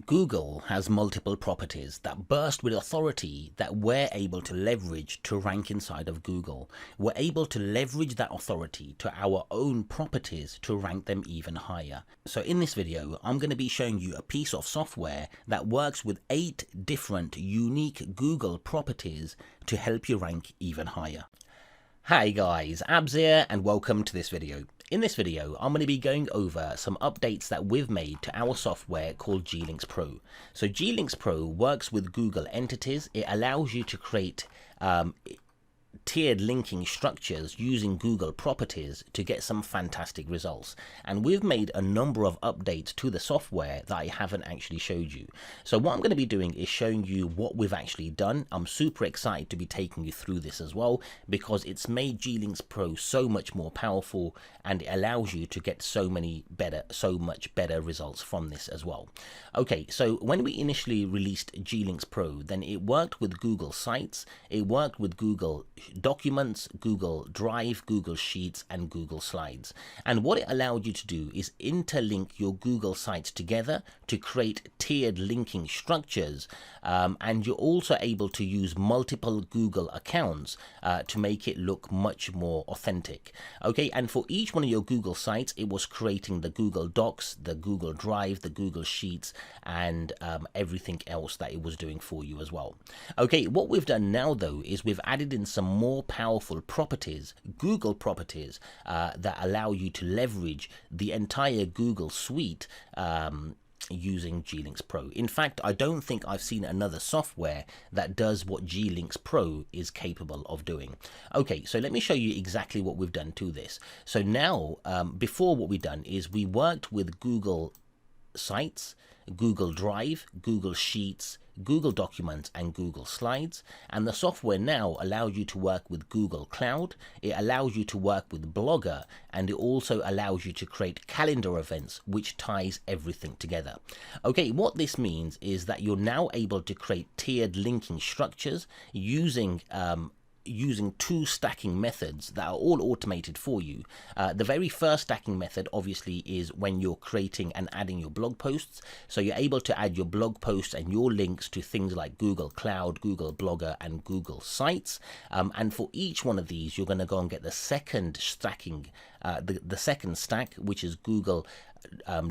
Google has multiple properties that burst with authority that we're able to leverage to rank inside of Google. We're able to leverage that authority to our own properties to rank them even higher. So in this video, I'm going to be showing you a piece of software that works with 8 different unique Google properties to help you rank even higher. Hi guys, Abs here and welcome to this video. In this video, I'm going to be going over some updates that we've made to our software called GlinkzPro. So GlinkzPro works with Google entities. It allows you to create tiered linking structures using Google properties to get some fantastic results. And we've made a number of updates to the software that I haven't actually showed you. So what I'm going to be doing is showing you what we've actually done. I'm super excited to be taking you through this as well, because it's made GlinkzPro so much more powerful and it allows you to get so much better results from this as well. Okay, so when we initially released GlinkzPro, then it worked with Google Sites, it worked with Google Documents, Google Drive, Google Sheets, and Google Slides. And what it allowed you to do is interlink your Google Sites together to create tiered linking structures. And you're also able to use multiple Google accounts to make it look much more authentic. Okay, and for each one of your Google Sites, it was creating the Google Docs, the Google Drive, the Google Sheets, and everything else that it was doing for you as well. Okay, what we've done now though is we've added in some more powerful properties, Google properties, that allow you to leverage the entire Google suite using GlinkzPro. In fact, I don't think I've seen another software that does what GlinkzPro is capable of doing. Okay, so let me show you exactly what we've done to this. So now, before, what we've done is we worked with Google Sites, Google Drive, Google Sheets, Google Documents, and Google Slides, and the software now allows you to work with Google Cloud, it allows you to work with Blogger, and it also allows you to create calendar events, which ties everything together. Okay, what this means is that you're now able to create tiered linking structures using 2 stacking methods that are all automated for you. The very first stacking method obviously is when you're creating and adding your blog posts. So you're able to add your blog posts and your links to things like Google Cloud, Google Blogger, and Google Sites. And for each one of these, you're going to go and get the second stacking, the second stack, which is Google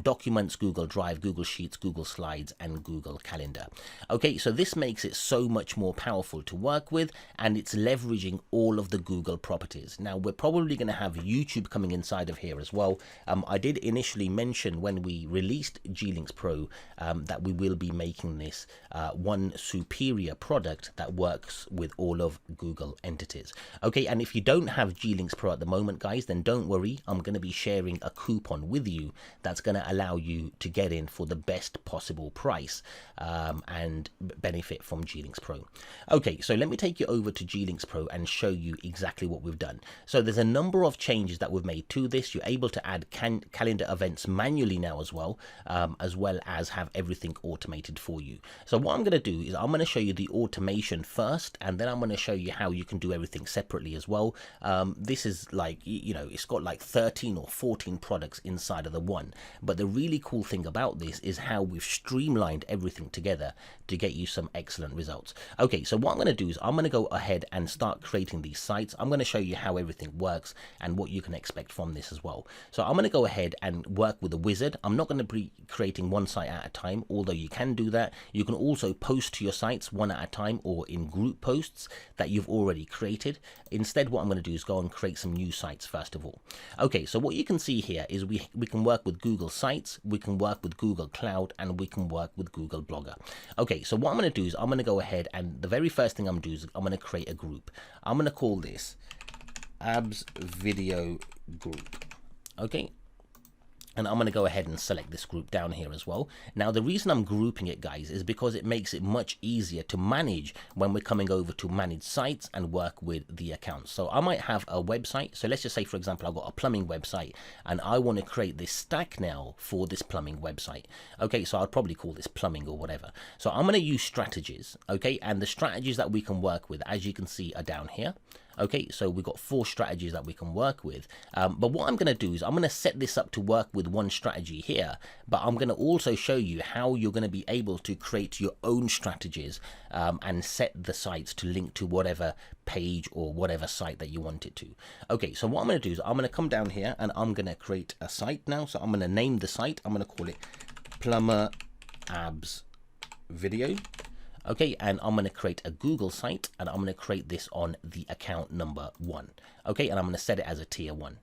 Documents, Google Drive, Google Sheets, Google Slides, and Google Calendar. Okay, so this makes it so much more powerful to work with, and it's leveraging all of the Google properties. Now, we're probably going to have YouTube coming inside of here as well. I did initially mention when we released GlinkzPro that we will be making this one superior product that works with all of Google entities. Okay, and if you don't have GlinkzPro at the moment, guys, then don't worry. I'm going to be sharing a coupon with you that's going to allow you to get in for the best possible price and benefit from GlinkzPro. Okay, so let me take you over to GlinkzPro and show you exactly what we've done. So there's a number of changes that we've made to this. You're able to add calendar events manually now as well as have everything automated for you. So what I'm going to do is I'm going to show you the automation first, and then I'm going to show you how you can do everything separately as well. This is like, you know, it's got like 13 or 14 products inside of the one. But the really cool thing about this is how we've streamlined everything together to get you some excellent results. Okay, so what I'm going to do is I'm going to go ahead and start creating these sites. I'm going to show you how everything works and what you can expect from this as well. So I'm going to go ahead and work with a wizard. I'm not going to be creating one site at a time, although you can do that. You can also post to your sites one at a time or in group posts that you've already created. Instead, what I'm going to do is go and create some new sites first of all. Okay, so what you can see here is we can work with Google Sites, we can work with Google Cloud, and we can work with Google Blogger. Okay, so what I'm going to do is I'm going to go ahead, and the very first thing I'm going to do is I'm going to create a group. I'm going to call this Abs Video Group. Okay, and I'm going to go ahead and select this group down here as well. Now, the reason I'm grouping it, guys, is because it makes it much easier to manage when we're coming over to manage sites and work with the accounts. So I might have a website. So let's just say, for example, I've got a plumbing website and I want to create this stack now for this plumbing website. Okay, so I'll probably call this plumbing or whatever. So I'm going to use strategies. Okay, and the strategies that we can work with, as you can see, are down here. Okay, so we've got 4 strategies that we can work with. But what I'm going to do is I'm going to set this up to work with one strategy here, but I'm going to also show you how you're going to be able to create your own strategies and set the sites to link to whatever page or whatever site that you want it to. Okay, so what I'm going to do is I'm going to come down here and I'm going to create a site now. So I'm going to name the site. I'm going to call it Plumber Abs Video. Okay, and I'm going to create a Google site and I'm going to create this on the account number 1. Okay, and I'm going to set it as a tier 1.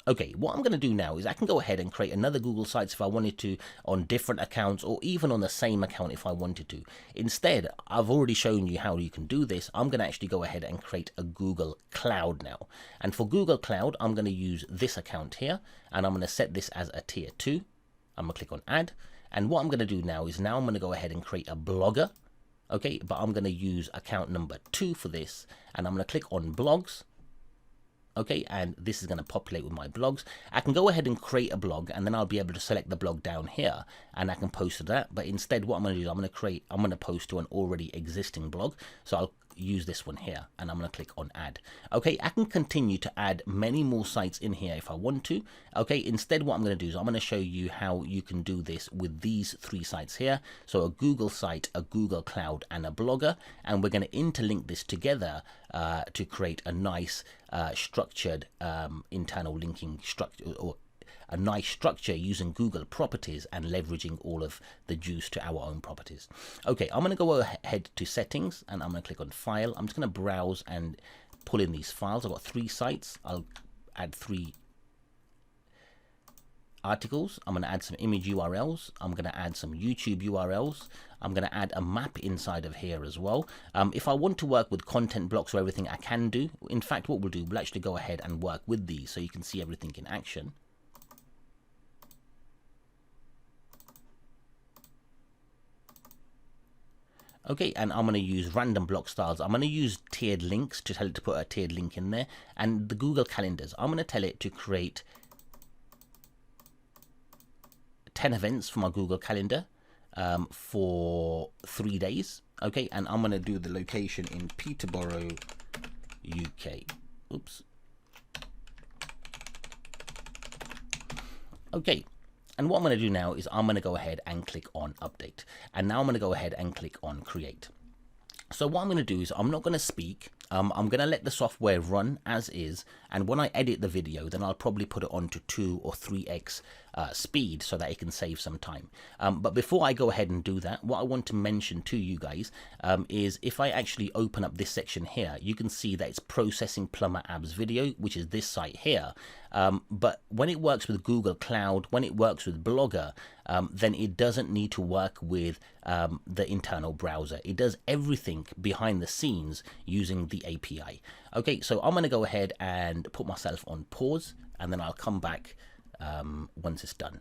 Okay, what I'm going to do now is I can go ahead and create another Google Sites if I wanted to on different accounts or even on the same account if I wanted to. Instead, I've already shown you how you can do this. I'm going to actually go ahead and create a Google Cloud now. And for Google Cloud, I'm going to use this account here and I'm going to set this as a tier 2. I'm going to click on add. And what I'm going to do now is I'm going to go ahead and create a blogger. Okay, but I'm going to use account number 2 for this and I'm going to click on blogs. Okay, and this is going to populate with my blogs. I can go ahead and create a blog and then I'll be able to select the blog down here and I can post to that. But instead what I'm going to do is I'm going to post to an already existing blog. So I'll use this one here and I'm going to click on add. Okay, I can continue to add many more sites in here if I want to. Okay, instead what I'm going to do is I'm going to show you how you can do this with these 3 sites here. So a Google site, a Google Cloud and a blogger, and we're going to interlink this together to create a nice structured internal linking structure, or a nice structure using Google properties and leveraging all of the juice to our own properties. Okay, I'm going to go ahead to settings and I'm going to click on file. I'm just going to browse and pull in these files. I've got 3 sites. I'll add 3 articles. I'm going to add some image URLs. I'm going to add some YouTube URLs. I'm going to add a map inside of here as well. If I want to work with content blocks or everything, I can do. In fact, what we'll do, we'll actually go ahead and work with these so you can see everything in action. Okay, and I'm going to use random block styles. I'm going to use tiered links to tell it to put a tiered link in there. And the Google calendars, I'm going to tell it to create 10 events for my Google calendar for 3 days. Okay, and I'm going to do the location in Peterborough, UK. Oops. Okay. And what I'm going to do now is I'm going to go ahead and click on update. And now I'm going to go ahead and click on create. So what I'm going to do is I'm not going to speak. I'm going to let the software run as is. And when I edit the video, then I'll probably put it on to 2 or 3x speed so that it can save some time. But before I go ahead and do that, what I want to mention to you guys is if I actually open up this section here, you can see that it's processing Plumber Abs Video, which is this site here. But when it works with Google Cloud, when it works with Blogger, then it doesn't need to work with the internal browser. It does everything behind the scenes using the API. Okay, so I'm going to go ahead and put myself on pause and then I'll come back once it's done.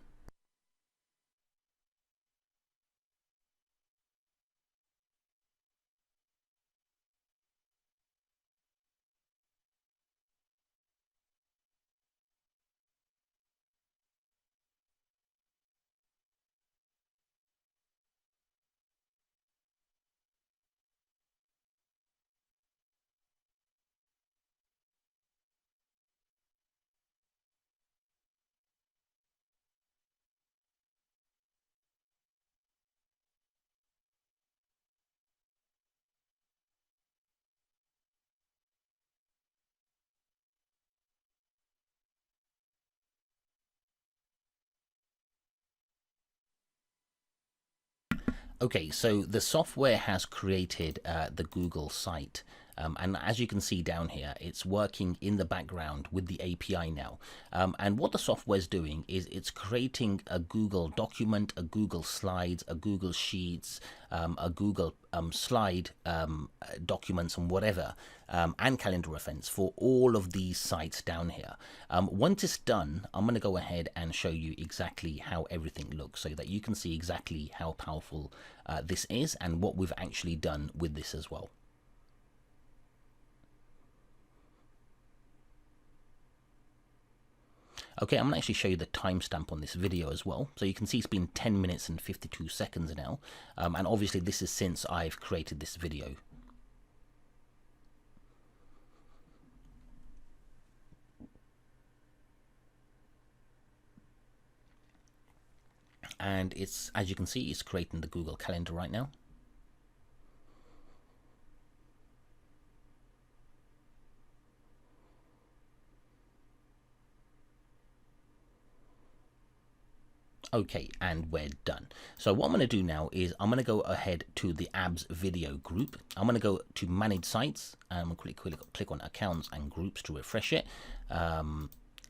Okay, so the software has created the Google site. And as you can see down here, it's working in the background with the API now. And what the software is doing is it's creating a Google document, a Google Slides, a Google Sheets, a Google slide documents and whatever, and calendar events for all of these sites down here. Once it's done, I'm going to go ahead and show you exactly how everything looks so that you can see exactly how powerful this is and what we've actually done with this as well. Okay, I'm going to actually show you the timestamp on this video as well. So you can see it's been 10 minutes and 52 seconds now. And obviously this is since I've created this video. and it's, as you can see, it's creating the Google Calendar right now. Okay, and we're done. So what I'm going to do now is I'm going to go ahead to the abs video group. I'm going to go to manage sites, and I'm going to click on accounts and groups to refresh it.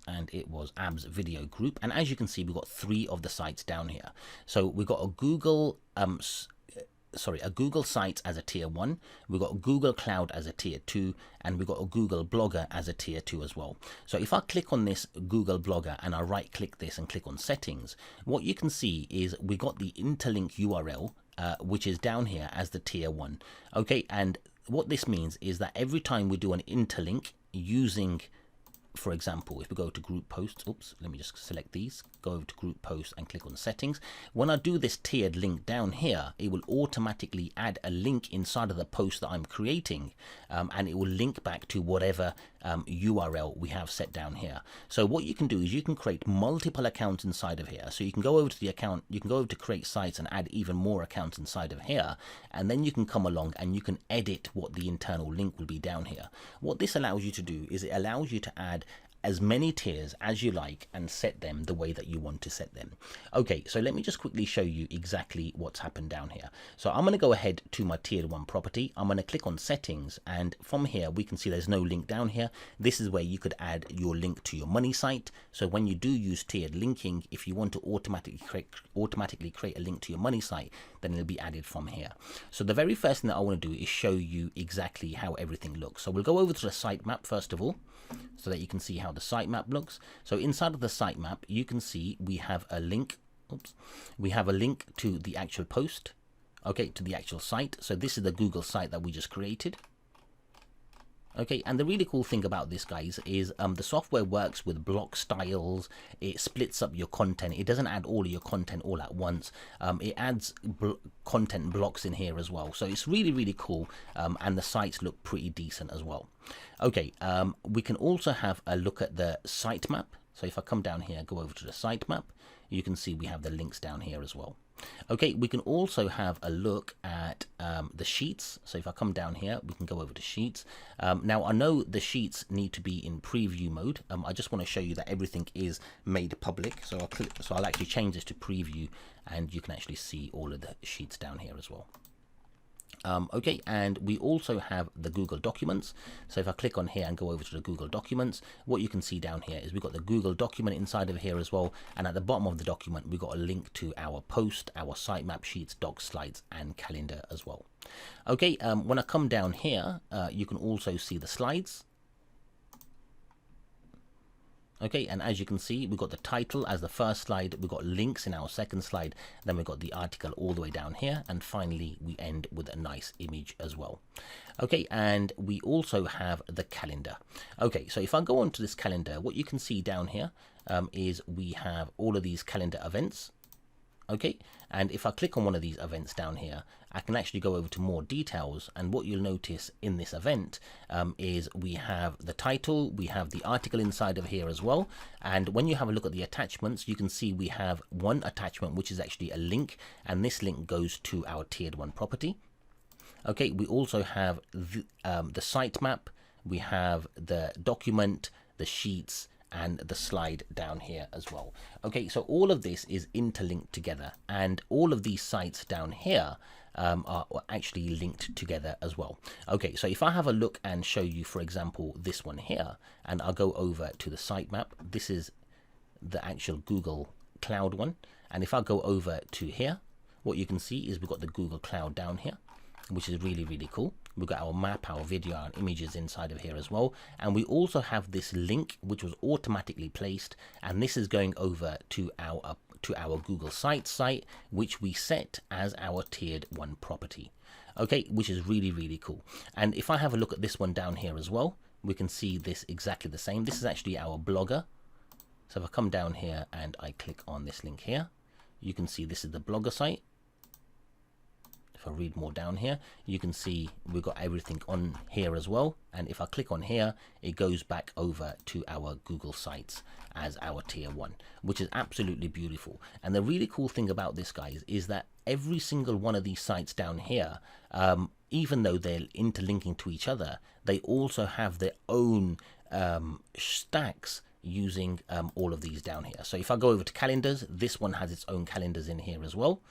And it was abs video group, and as you can see, we've got 3 of the sites down here. So we've got a Google Sites as a tier 1, we've got a Google Cloud as a tier 2, and we've got a Google Blogger as a tier 2 as well. So if I click on this Google Blogger and I right click this and click on settings, what you can see is we got the interlink URL, which is down here as the tier 1. Okay, and what this means is that every time we do an interlink using, for example, if we go to group posts, oops, let me just select these, go over to group posts and click on settings. When I do this tiered link down here, it will automatically add a link inside of the post that I'm creating, and it will link back to whatever URL we have set down here. So what you can do is you can create multiple accounts inside of here. So you can go over to the account, you can go over to create sites and add even more accounts inside of here, and then you can come along and you can edit what the internal link will be down here. What this allows you to do is it allows you to add as many tiers as you like and set them the way that you want to set them. Okay, so let me just quickly show you exactly what's happened down here. So I'm going to go ahead to my tier 1 property. I'm going to click on settings, and from here we can see there's no link down here. This is where you could add your link to your money site. So when you do use tiered linking, if you want to automatically create a link to your money site, then it'll be added from here. So the very first thing that I want to do is show you exactly how everything looks. So we'll go over to the sitemap first of all, so that you can see how the sitemap looks. So inside of the sitemap, you can see we have a link. Oops, we have a link to the actual post. Okay, to the actual site. So this is the Google site that we just created. Okay, and the really cool thing about this, guys, is the software works with block styles. It splits up your content. It doesn't add all of your content all at once. It adds content blocks in here as well. So it's really, really cool, and the sites look pretty decent as well. Okay, we can also have a look at the sitemap. So if I come down here, go over to the sitemap, you can see we have the links down here as well. Okay, we can also have a look at the sheets. So if I come down here, we can go over to sheets. Now I know the sheets need to be in preview mode. I just want to show you that everything is made public. So I'll actually change this to preview, and you can actually see all of the sheets down here as well. Okay, and we also have the Google Documents. So if I click on here and go over to the Google Documents, what you can see down here is we've got the Google document inside of here as well, and at the bottom of the document we've got a link to our post, our sitemap sheets, doc slides, and calendar as well. Okay, when I come down here, you can also see the slides. Okay, and as you can see, we've got the title as the first slide, we've got links in our second slide, then we've got the article all the way down here, and finally we end with a nice image as well. Okay, and we also have the calendar. Okay, so if I go on to this calendar, what you can see down here is we have all of these calendar events. Okay, and if I click on one of these events down here, I can actually go over to more details, and what you'll notice in this event is we have the title, we have the article inside of here as well, and when you have a look at the attachments, you can see we have one attachment which is actually a link, and this link goes to our tiered 1 property. Okay, we also have the sitemap, we have the document, the sheets, and the slide down here as well. Okay, so all of this is interlinked together, and all of these sites down here are actually linked together as well. Okay, so if I have a look and show you, for example, this one here, and I'll go over to the sitemap, this is the actual Google Cloud one, and if I go over to here, what you can see is we've got the Google Cloud down here, which is really, really cool. We've got our map, our video, and images inside of here as well. And we also have this link, which was automatically placed. And this is going over to our Google Sites site, which we set as our tiered 1 property. Okay, which is really, really cool. And if I have a look at this one down here as well, we can see this exactly the same. This is actually our blogger. So if I come down here and I click on this link here, you can see this is the blogger site. If if I read more down here, you can see we've got everything on here as well. And if I click on here, it goes back over to our Google Sites as our tier 1, which is absolutely beautiful. And the really cool thing about this, guys, is that every single one of these sites down here, even though they're interlinking to each other, they also have their own stacks using all of these down here. So if I go over to calendars, this one has its own calendars in here as well.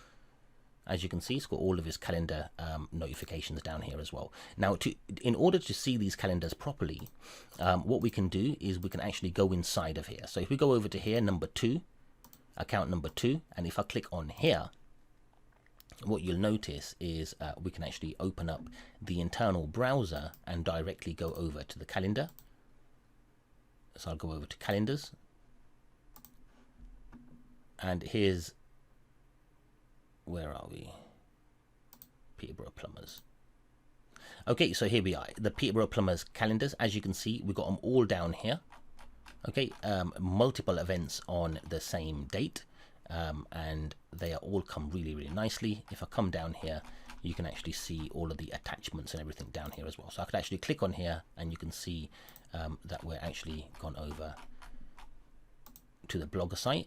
As you can see, it's got all of his calendar notifications down here as well. Now, in order to see these calendars properly, what we can do is we can actually go inside of here. So if we go over to here, number 2, account number 2, and if I click on here, what you'll notice is we can actually open up the internal browser and directly go over to the calendar. So I'll go over to calendars, and here's, where are we? Peterborough Plumbers. Okay, so here we are, the Peterborough Plumbers calendars. As you can see, we've got them all down here. Okay, multiple events on the same date, and they are all come really, really nicely. If I come down here, you can actually see all of the attachments and everything down here as well. So I could actually click on here, and you can see that we're actually gone over to the blogger site.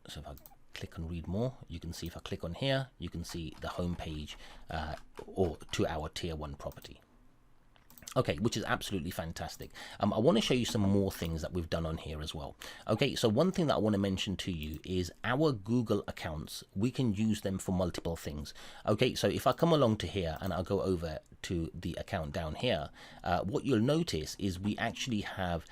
So if I click and read more, you can see if I click on here, you can see the home page or to our tier 1 property. Okay, which is absolutely fantastic. I want to show you some more things that we've done on here as well. Okay, so one thing that I want to mention to you is our Google accounts. We can use them for multiple things. Okay, so if I come along to here and I'll go over to the account down here, what you'll notice is we actually have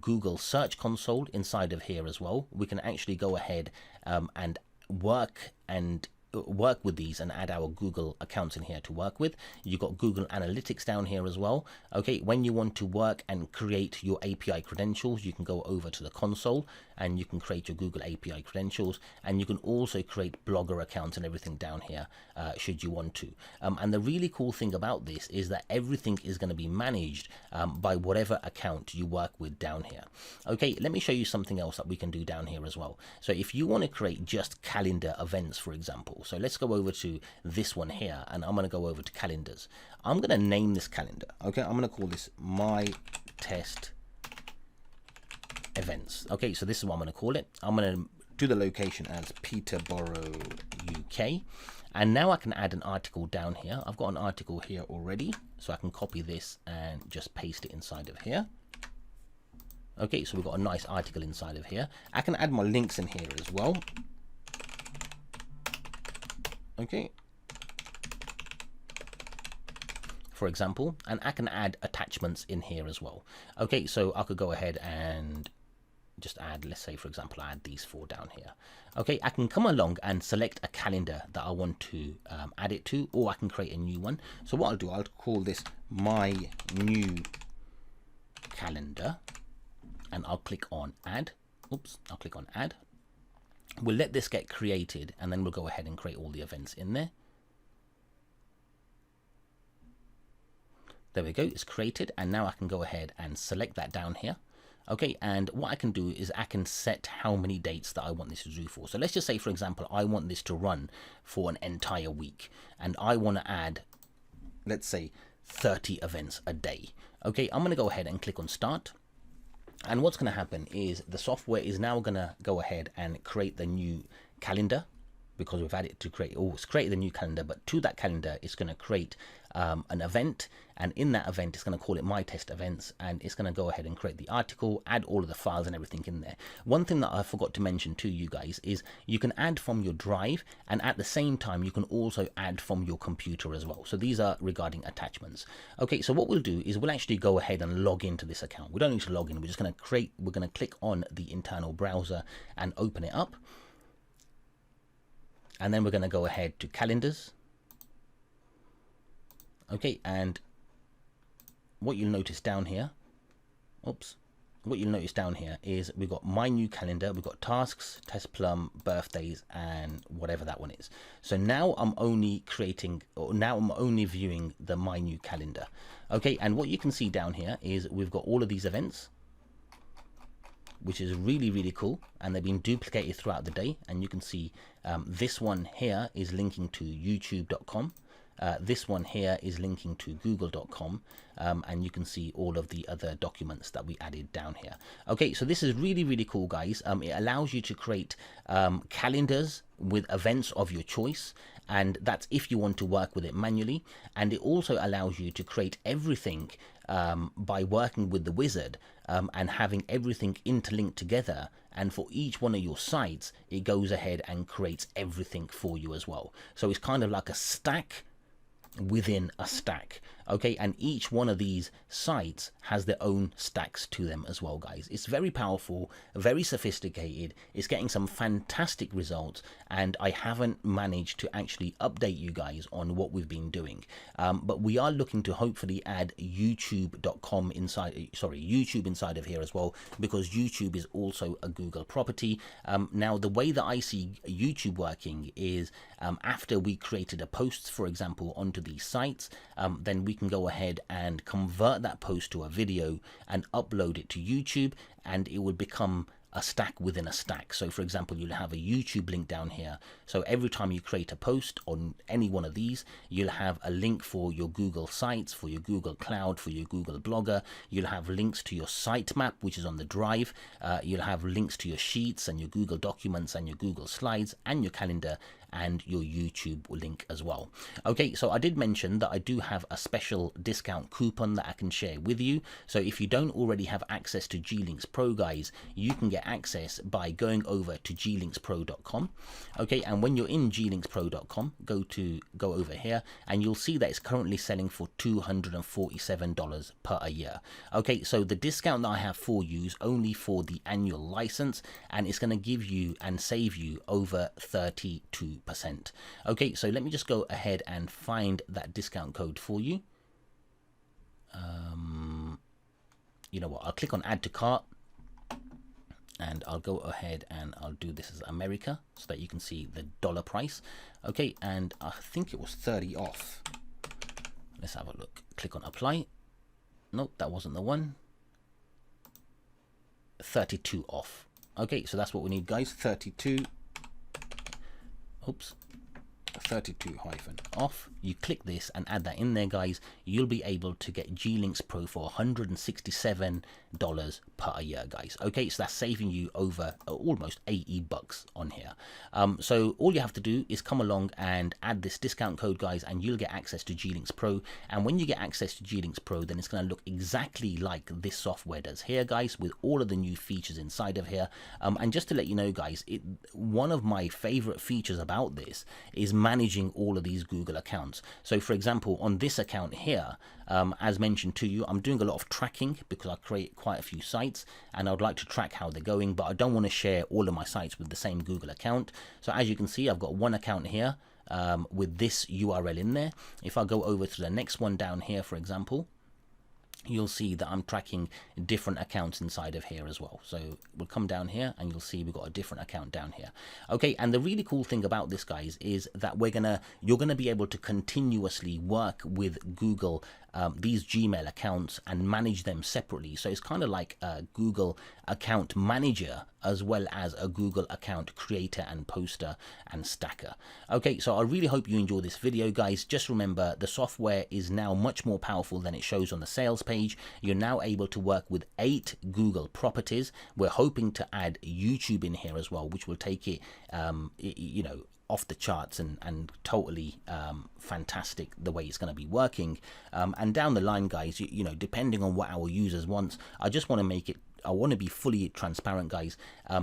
Google Search Console inside of here as well. We can actually go ahead and work with these and add our Google accounts in here to work with. You've got Google Analytics down here as well. Okay, when you want to work and create your API credentials, you can go over to the console and you can create your Google API credentials, and you can also create blogger accounts and everything down here should you want to. And the really cool thing about this is that everything is going to be managed by whatever account you work with down here. Okay, let me show you something else that we can do down here as well. So if you want to create just calendar events, for example, so let's go over to this one here, and I'm going to go over to calendars. I'm going to name this calendar. Okay, I'm going to call this My Test Events. Okay, so this is what I'm going to call it. I'm going to do the location as Peterborough, UK. And now I can add an article down here. I've got an article here already, so I can copy this and just paste it inside of here. Okay, so we've got a nice article inside of here. I can add my links in here as well. Okay, for example, and I can add attachments in here as well. Okay, so I could go ahead and just add, let's say, for example, I add these 4 down here. Okay, I can come along and select a calendar that I want to add it to, or I can create a new one. So what I'll do, I'll call this My New Calendar, and I'll click on Add. Oops, I'll click on Add. We'll let this get created, and then we'll go ahead and create all the events in there. There we go, it's created, and now I can go ahead and select that down here. Okay, and what I can do is I can set how many dates that I want this to do for. So let's just say, for example, I want this to run for an entire week, and I want to add, let's say, 30 events a day. Okay, I'm going to go ahead and click on Start. And what's going to happen is the software is now going to go ahead and create the new calendar, because we've added to create, or it's created the new calendar, but to that calendar it's going to create an event, and in that event it's going to call it My Test Events, and it's going to go ahead and create the article, add all of the files and everything in there. One thing that I forgot to mention to you guys is you can add from your drive, and at the same time you can also add from your computer as well. So these are regarding attachments. Okay, so what we'll do is we'll actually go ahead and log into this account. We don't need to log in, we're just going to create, we're going to click on the internal browser and open it up. And then we're going to go ahead to calendars. Okay, and what you'll notice down here, what you'll notice down here is we've got My New Calendar, we've got tasks, test plum, birthdays, and whatever that one is. So now I'm only creating, or now I'm only viewing the My New Calendar. Okay, and what you can see down here is we've got all of these events. which is really, really cool, and they've been duplicated throughout the day. And you can see this one here is linking to youtube.com. This one here is linking to google.com, and you can see all of the other documents that we added down here. Okay, so this is really, really cool, guys. It allows you to create calendars with events of your choice, and that's if you want to work with it manually. And it also allows you to create everything by working with the wizard and having everything interlinked together. And for each one of your sites, it goes ahead and creates everything for you as well. So it's kind of like a stack within a stack. Okay, and each one of these sites has their own stacks to them as well, guys. It's very powerful, very sophisticated. It's getting some fantastic results, and I haven't managed to actually update you guys on what we've been doing. But we are looking to hopefully add youtube.com inside, YouTube inside of here as well, because YouTube is also a Google property. Now, the way that I see YouTube working is after we created a post, for example, onto these sites, then we can go ahead and convert that post to a video and upload it to YouTube, and it would become a stack within a stack. So for example, you'll have a YouTube link down here. So every time you create a post on any one of these, you'll have a link for your Google Sites, for your Google Cloud, for your Google Blogger. You'll have links to your sitemap, which is on the drive. You'll have links to your Sheets and your Google Documents and your Google Slides and your calendar and your YouTube link as well. Okay, so I did mention that I do have a special discount coupon that I can share with you. So if you don't already have access to GlinkzPro, guys, you can get access by going over to GlinkzPro.com. Okay, and when you're in GlinkzPro.com, go over here, and you'll see that it's currently selling for $247 per a year. Okay, so the discount that I have for you is only for the annual license, and it's going to give you and save you over 32%. Okay, so let me just go ahead and find that discount code for you. You know what, I'll click on add to cart, and I'll go ahead and I'll do this as America so that you can see the dollar price. Okay, and I think it was 30 off. Let's have a look. Click on apply. Nope, that wasn't the one. 32 off. Okay, so that's what we need, guys. 32 off. You click this and add that in there, guys. You'll be able to get GlinkzPro for $167 per a year, guys. Okay, so that's saving you over almost 80 bucks on here. So all you have to do is come along and add this discount code, guys, and you'll get access to GlinkzPro. And when you get access to GlinkzPro, then it's going to look exactly like this software does here, guys, with all of the new features inside of here. And just to let you know, guys, one of my favorite features about this is managing all of these Google accounts. So for example, on this account here, as mentioned to you, I'm doing a lot of tracking because I create quite a few sites and I would like to track how they're going, but I don't want to share all of my sites with the same Google account. So as you can see, I've got one account here with this URL in there. If I go over to the next one down here, for example, you'll see that I'm tracking different accounts inside of here as well. So we'll come down here and you'll see we've got a different account down here. Okay, and the really cool thing about this, guys, is that you're gonna be able to continuously work with Google these Gmail accounts and manage them separately. So it's kind of like a Google account manager as well as a Google account creator and poster and stacker. Okay, so I really hope you enjoy this video, guys. Just remember, the software is now much more powerful than it shows on the sales page. You're now able to work with 8 Google properties. We're hoping to add YouTube in here as well, which will take it, you know, off the charts and totally fantastic the way it's going to be working. And down the line, guys, you know, depending on what our users want, I just want to make it, I want to be fully transparent, guys.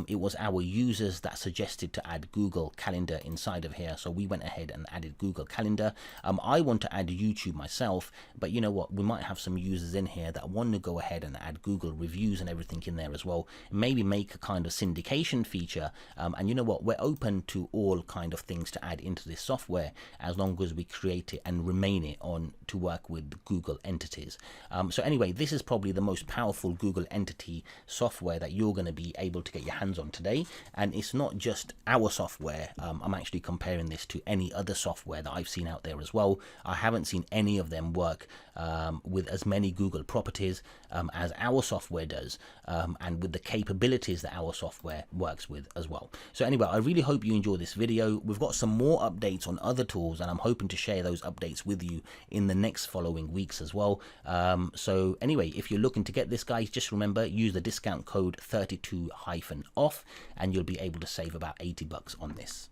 It was our users that suggested to add Google Calendar inside of here, so we went ahead and added Google Calendar. I want to add YouTube myself, but you know what, we might have some users in here that want to go ahead and add Google reviews and everything in there as well, maybe make a kind of syndication feature. And you know what, we're open to all kind of things to add into this software as long as we create it and remain it on to work with Google entities. So anyway, this is probably the most powerful Google entity software that you're going to be able to get your hands on today. And it's not just our software. I'm actually comparing this to any other software that I've seen out there as well. I haven't seen any of them work with as many Google properties as our software does, and with the capabilities that our software works with as well. So anyway, I really hope you enjoy this video. We've got some more updates on other tools, and I'm hoping to share those updates with you in the next following weeks as well. So anyway, if you're looking to get this, guys, just remember, use the discount code 32-off and you'll be able to save about $80 on this.